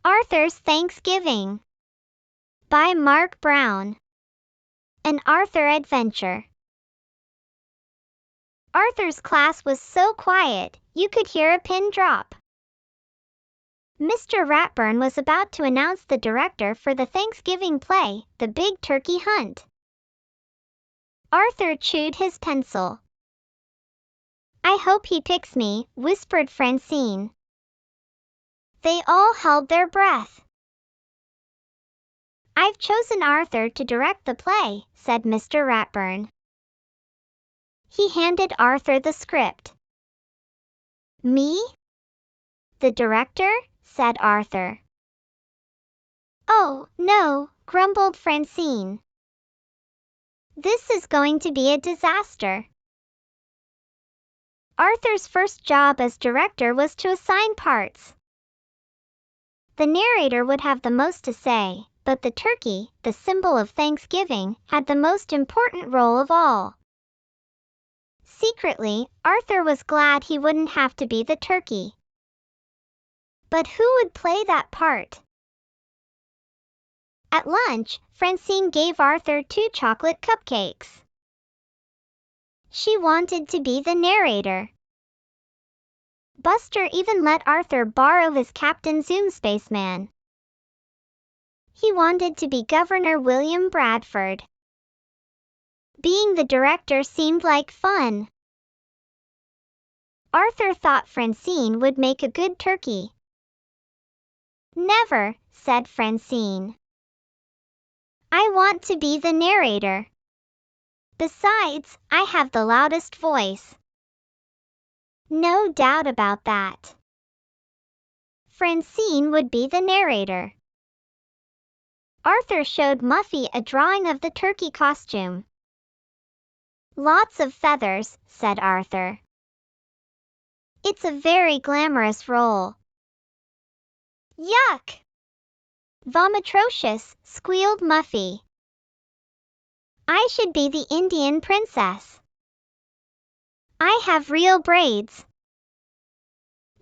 Arthur's Thanksgiving by Marc Brown. An Arthur adventure. Arthur's class was so quiet, you could hear a pin drop. Mr. Ratburn was about to announce the director for the Thanksgiving play, The Big Turkey Hunt. Arthur chewed his pencil. "I hope he picks me," whispered Francine. They all held their breath. "I've chosen Arthur to direct the play," said Mr. Ratburn. He handed Arthur the script. "Me? The director?" said Arthur. "Oh, no," grumbled Francine. "This is going to be a disaster." Arthur's first job as director was to assign parts. The narrator would have the most to say, but the turkey, the symbol of Thanksgiving, had the most important role of all. Secretly, Arthur was glad he wouldn't have to be the turkey. But who would play that part? At lunch, Francine gave Arthur 2 chocolate cupcakes. She wanted to be the narrator. Buster even let Arthur borrow his Captain Zoom spaceman. He wanted to be Governor William Bradford. Being the director seemed like fun. Arthur thought Francine would make a good turkey. "Never," said Francine. "I want to be the narrator. Besides, I have the loudest voice." No doubt about that. Francine would be the narrator. Arthur showed Muffy a drawing of the turkey costume. "Lots of feathers," said Arthur. "It's a very glamorous role." "Yuck! Vomitrocious," squealed Muffy. "I should be the Indian princess. I have real braids."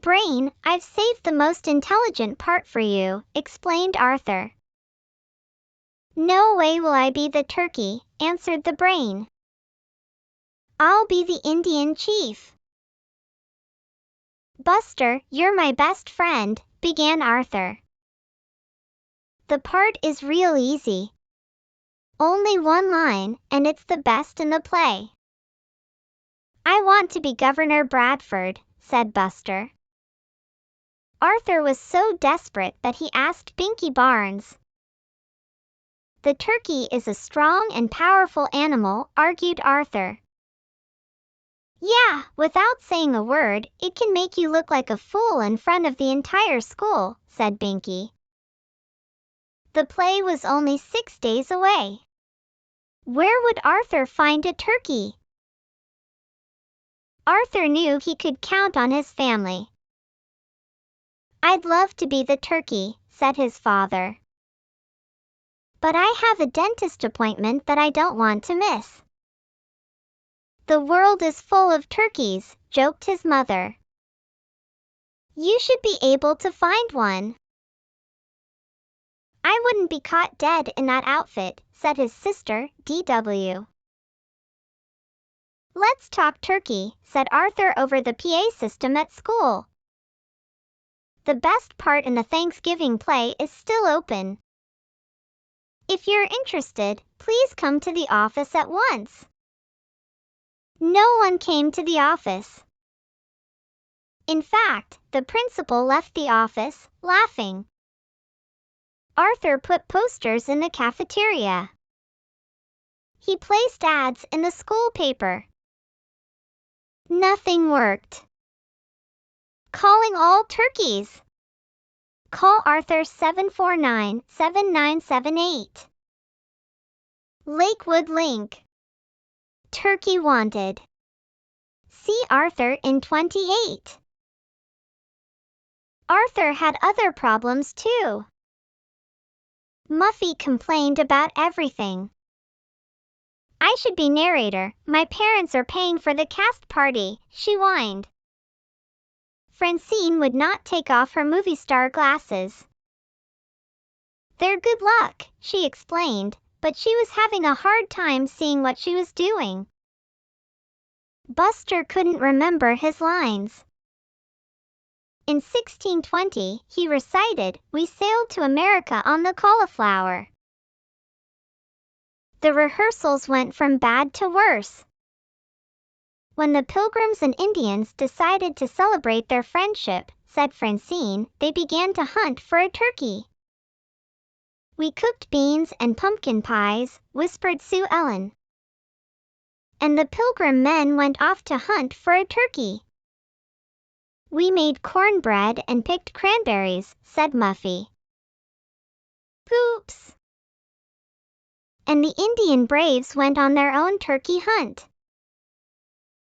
"Brain, I've saved the most intelligent part for you," explained Arthur. "No way will I be the turkey," answered the brain. "I'll be the Indian chief." "Buster, you're my best friend," began Arthur. "The part is real easy. Only one line, and it's the best in the play." "I want to be Governor Bradford," said Buster. Arthur was so desperate that he asked Binky Barnes. "The turkey is a strong and powerful animal," argued Arthur. "Yeah, without saying a word, it can make you look like a fool in front of the entire school," said Binky. The play was only 6 days away. Where would Arthur find a turkey? Arthur knew he could count on his family. "I'd love to be the turkey," said his father. "But I have a dentist appointment that I don't want to miss." "The world is full of turkeys," joked his mother. "You should be able to find one." "I wouldn't be caught dead in that outfit," said his sister, DW. "Let's talk turkey," said Arthur over the PA system at school. "The best part in the Thanksgiving play is still open. If you're interested, please come to the office at once." No one came to the office. In fact, the principal left the office, laughing. Arthur put posters in the cafeteria. He placed ads in the school paper. Nothing worked. "Calling all turkeys. Call Arthur 749-7978. Lakewood Link. Turkey wanted. See Arthur in 28. Arthur had other problems too. Muffy complained about everything. "I should be narrator. My parents are paying for the cast party," she whined. Francine would not take off her movie star glasses. "They're good luck," she explained, but she was having a hard time seeing what she was doing. Buster couldn't remember his lines. In 1620, he recited, "We sailed to America on the cauliflower." The rehearsals went from bad to worse. When the Pilgrims and Indians decided to celebrate their friendship, said Francine, they began to hunt for a turkey. "We cooked beans and pumpkin pies," whispered Sue Ellen. "And the Pilgrim men went off to hunt for a turkey." "We made cornbread and picked cranberries," said Muffy. "Oops." "And the Indian braves went on their own turkey hunt."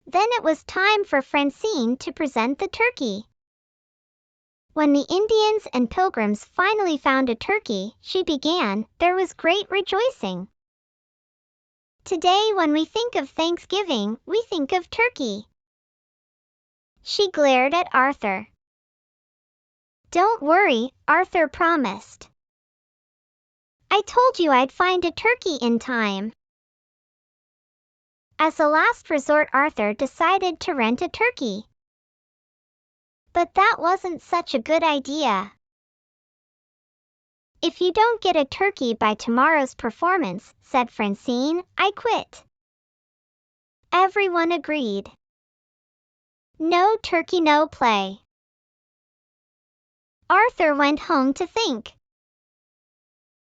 Then it was time for Francine to present the turkey. When the Indians and Pilgrims finally found a turkey, she began, there was great rejoicing. "Today when we think of Thanksgiving, we think of turkey." She glared at Arthur. "Don't worry," Arthur promised. "I told you I'd find a turkey in time." As a last resort, Arthur decided to rent a turkey. But that wasn't such a good idea. "If you don't get a turkey by tomorrow's performance," said Francine, "I quit." Everyone agreed. No turkey, no play. Arthur went home to think.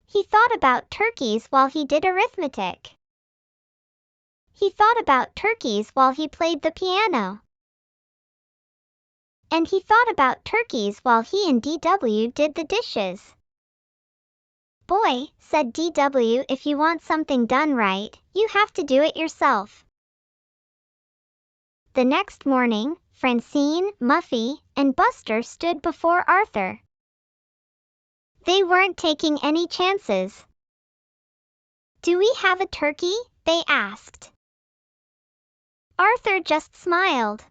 He thought about turkeys while he did arithmetic. He thought about turkeys while he played the piano. And he thought about turkeys while he and DW did the dishes. "Boy," said DW, "if you want something done right, you have to do it yourself." The next morning, Francine, Muffy, and Buster stood before Arthur. They weren't taking any chances. "Do we have a turkey?" they asked. Arthur just smiled.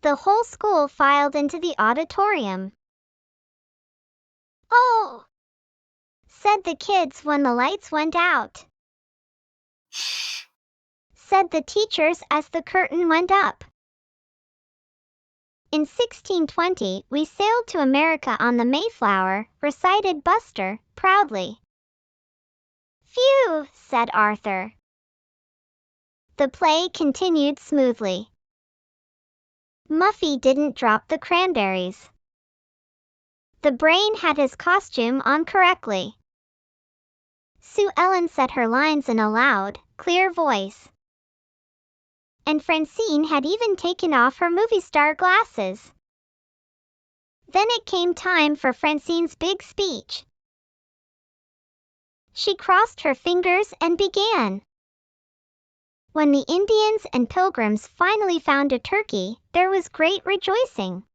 The whole school filed into the auditorium. "Oh!" said the kids when the lights went out. "Shh!" said the teachers as the curtain went up. In 1620, we sailed to America on the Mayflower, recited Buster, proudly. "Phew," said Arthur. The play continued smoothly. Muffy didn't drop the cranberries. The Brain had his costume on correctly. Sue Ellen said her lines in a loud, clear voice. And Francine had even taken off her movie star glasses. Then it came time for Francine's big speech. She crossed her fingers and began. When the Indians and Pilgrims finally found a turkey, there was great rejoicing.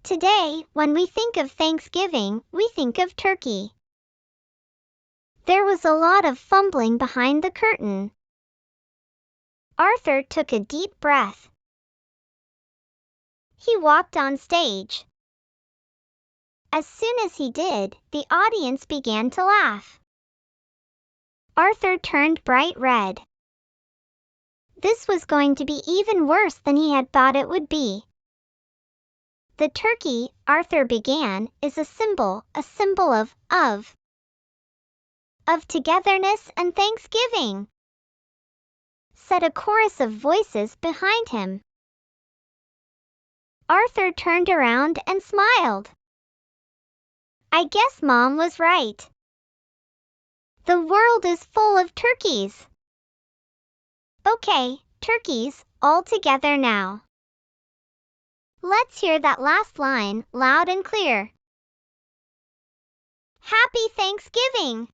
Today, when we think of Thanksgiving, we think of turkey. There was a lot of fumbling behind the curtain. Arthur took a deep breath. He walked on stage. As soon as he did, the audience began to laugh. Arthur turned bright red. This was going to be even worse than he had thought it would be. "The turkey," Arthur began, "is a symbol of togetherness and Thanksgiving," said a chorus of voices behind him. Arthur turned around and smiled. "I guess Mom was right. The world is full of turkeys." "Okay, turkeys, all together now. Let's hear that last line, loud and clear. Happy Thanksgiving!"